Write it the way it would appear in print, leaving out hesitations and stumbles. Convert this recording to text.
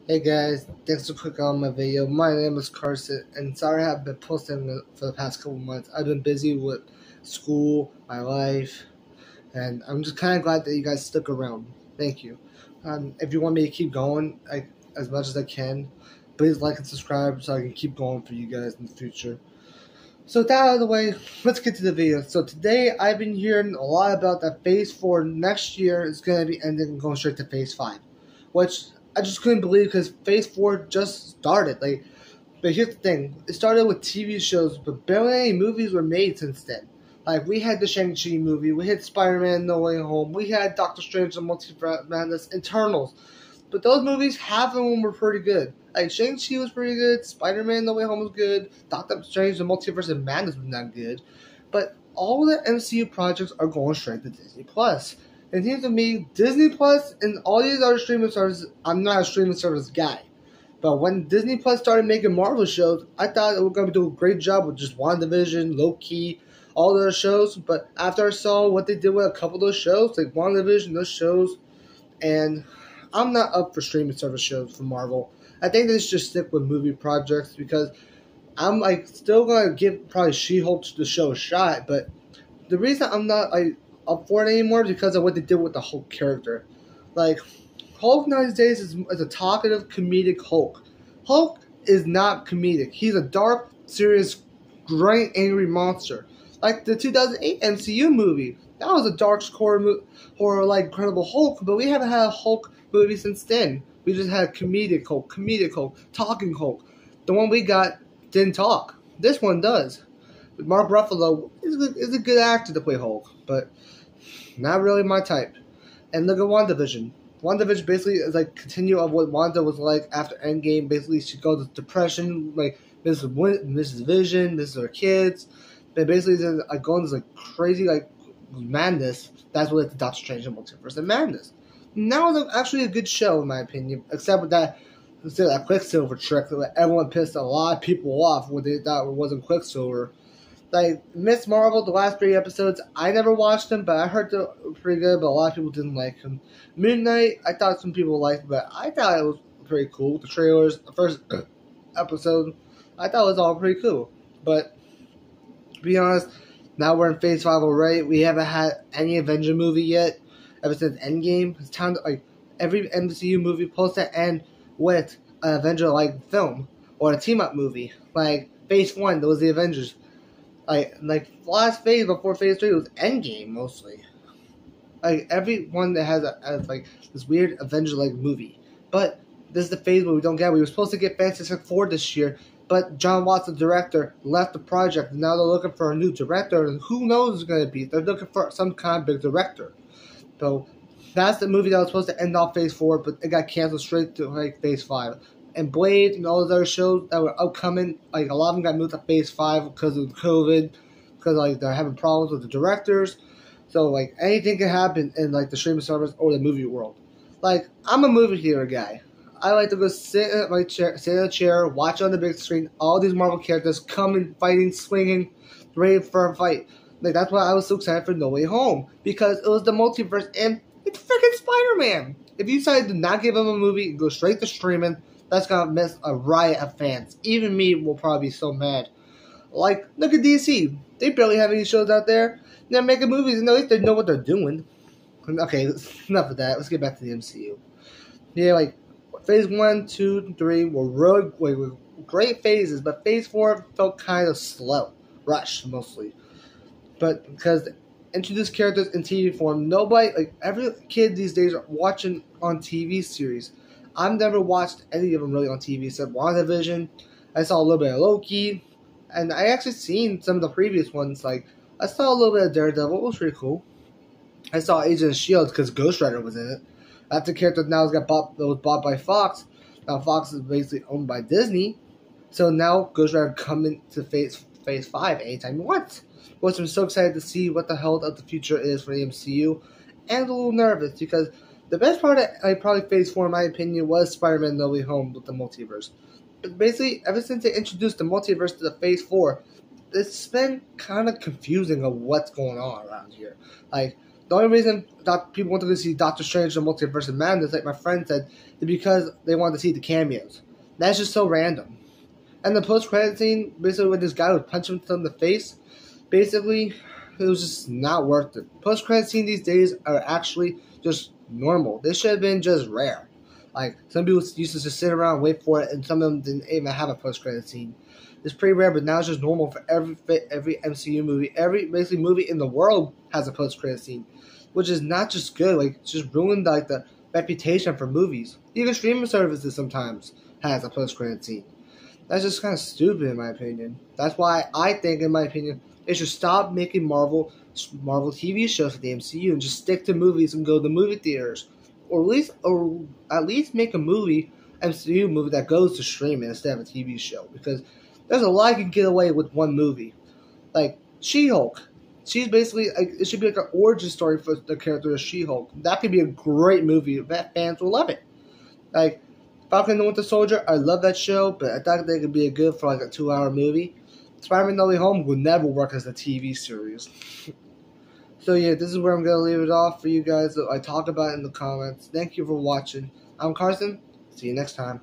Hey guys, thanks for clicking on my video. My name is Carson, and sorry I haven't been posting for the past couple months. I've been busy with school, my life, and I'm just kind of glad that you guys stuck around. Thank you. If you want me to keep going as much as I can, please like and subscribe so I can keep going for you guys in the future. So with that out of the way, let's get to the video. So today I've been hearing a lot about that Phase 4 next year is going to be ending and going straight to Phase 5. Which I just couldn't believe because Phase 4 just started. But here's the thing. It started with TV shows, but barely any movies were made since then. We had the Shang-Chi movie, we had Spider-Man No Way Home, we had Doctor Strange and Multiverse of Madness, Eternals. But those movies, half of them were pretty good. Shang-Chi was pretty good, Spider-Man No Way Home was good, Doctor Strange and Multiverse of Madness was not good. But all the MCU projects are going straight to Disney+. And it seems to me, Disney Plus and all these other streaming services, I'm not a streaming service guy. But when Disney Plus started making Marvel shows, I thought they were going to do a great job with just WandaVision, Loki, all those shows. But after I saw what they did with a couple of those shows, like WandaVision, those shows, and I'm not up for streaming service shows for Marvel. I think they should just stick with movie projects because I'm still going to give probably She-Hulk the show a shot. But the reason I'm not up for it anymore because of what they did with the Hulk character. Hulk nowadays is a talkative, comedic Hulk. Hulk is not comedic. He's a dark, serious, great, angry monster. Like the 2008 MCU movie. That was a dark horror like Incredible Hulk, but we haven't had a Hulk movie since then. We just had comedic Hulk, talking Hulk. The one we got didn't talk. This one does. Mark Ruffalo is a good actor to play Hulk, but not really my type. And look at WandaVision. WandaVision basically is continue of what Wanda was like after Endgame. Basically, she goes to depression, Mrs. Vision, this is her kids. But basically, going this crazy madness. That's what led to Doctor Strange and Multiverse of Madness. Now it's actually a good show in my opinion, except with that Quicksilver trick that everyone pissed a lot of people off when they thought it wasn't Quicksilver. Miss Marvel, the last 3 episodes, I never watched them, but I heard they were pretty good, but a lot of people didn't like them. Moon Knight, I thought some people liked, but I thought it was pretty cool. The trailers, the first episode, I thought it was all pretty cool. But, to be honest, now we're in Phase 5 already. We haven't had any Avenger movie yet, ever since Endgame. It's time to, every MCU movie supposed to end with an Avenger-like film, or a team-up movie. Phase 1, that was the Avengers. Last phase before Phase 3 was Endgame mostly. Every one that has this weird Avenger-like movie. But this is the phase where we don't get. We were supposed to get Fantastic Four this year, but John Watts, the director, left the project. And now they're looking for a new director, and who knows who's going to be? They're looking for some kind of big director. So that's the movie that was supposed to end off Phase 4, but it got canceled straight to Phase 5. And Blade and all those other shows that were upcoming, a lot of them got moved to Phase 5 because of COVID, because they're having problems with the directors. So anything can happen in the streaming service or the movie world. I'm a movie theater guy. I like to go sit in a chair, watch on the big screen, all these Marvel characters coming, fighting, swinging, ready for a fight. That's why I was so excited for No Way Home, because it was the multiverse and it's freaking Spider-Man. If you decide to not give him a movie and go straight to streaming, that's gonna miss a riot of fans. Even me will probably be so mad. Look at DC. They barely have any shows out there. They're making movies and at least they know what they're doing. Okay, enough of that. Let's get back to the MCU. Yeah, Phase 1, 2, and 3 were great phases, but Phase 4 felt kind of slow. Rushed, mostly. But because introduced characters in TV form, nobody, every kid these days are watching on TV series. I've never watched any of them really on TV except WandaVision. I saw a little bit of Loki, and I actually seen some of the previous ones. I saw a little bit of Daredevil. It was pretty cool. I saw Agent of S.H.I.E.L.D. because Ghost Rider was in it. That's the character that was bought by Fox. Now Fox is basically owned by Disney. So now Ghost Rider coming to Phase 5 anytime he wants. Which I'm so excited to see what the hell of the future is for the MCU. And a little nervous because the best part of probably Phase 4 in my opinion was Spider-Man No Way Home with the multiverse. But basically, ever since they introduced the multiverse to the Phase 4, it's been kind of confusing of what's going on around here. the only reason that people want to go see Doctor Strange: The Multiverse of Madness, like my friend said, is because they wanted to see the cameos. That's just so random. And the post-credit scene, basically when this guy would punch him in the face, basically, it was just not worth it. Post-credit scene these days are actually just normal. They should have been just rare. Like, some people used to just sit around and wait for it, and some of them didn't even have a post-credit scene. It's pretty rare, but now it's just normal for every MCU movie. Every basically movie in the world has a post-credit scene, which is not just good. Like, it's just ruined like the reputation for movies. Even streaming services sometimes has a post-credit scene. That's just kind of stupid in my opinion. That's why I think, in my opinion, they should stop making Marvel TV shows for the MCU and just stick to movies and go to the movie theaters, or at least make a MCU movie that goes to streaming instead of a TV show. Because there's a lot you can get away with one movie, like She-Hulk. She's basically it should be like an origin story for the character of She-Hulk. That could be a great movie. That fans will love it. Like Falcon and the Winter Soldier, I love that show, but I thought they could be good for like a 2-hour movie. Spider-Man No Way Home would never work as a TV series. So yeah, this is where I'm going to leave it off for you guys. I talk about it in the comments. Thank you for watching. I'm Carson. See you next time.